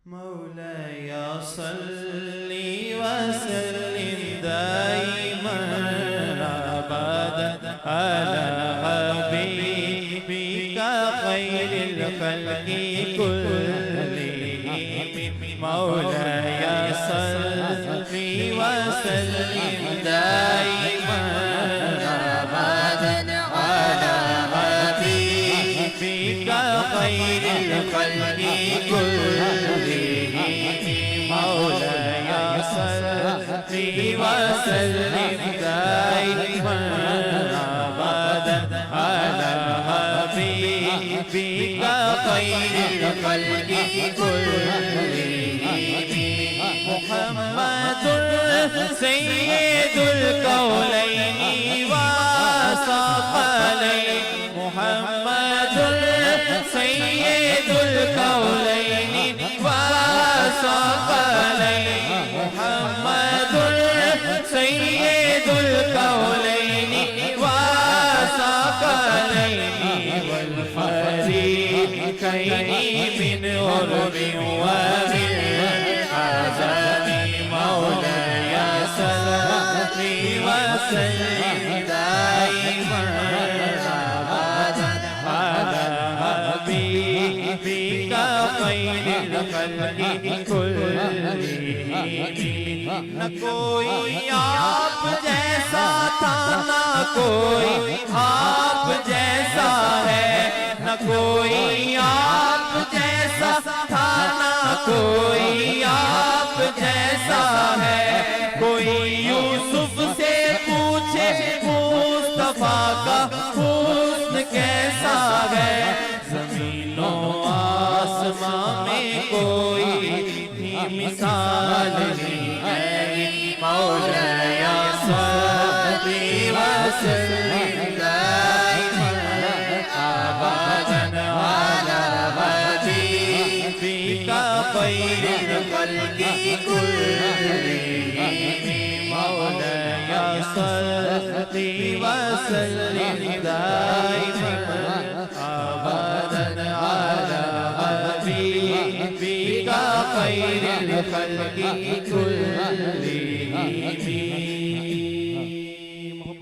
مولاي صل وسلم دائما أبدا على حبيبك خير الخلق كلهم مولاي صل وسلم دائما أبدا على حبيبك خير الخلق كلهم مولاي صل وسلم دائما أبدا على حبيبك خير الخلق كلهم محمد سيد الكونين والثقلين محمد سيد الكونين والثقلين محمد سيد الكونين والثقلين والفريقين من غرب ومن عزم مولاي صل وسلم دائما أبدا على حبيبك خير الخلق كلهم نہ کوئی آپ جیسا تھا نہ کوئی آپ جیسا ہے نہ کوئی آپ جیسا تھا نہ کوئی آپ جیسا ہے کوئی یوسف سے پوچھے مصطفیٰ کا حسن کیسا ہے زمین و آسمان میں کوئی بھی مثال نہیں ہے مولاي صل وسلم دائما أبدا على حبيبك خير الخلق كلهم مولاي صل وسلم دائما أبدا على حبيبك خير الخلق كلهم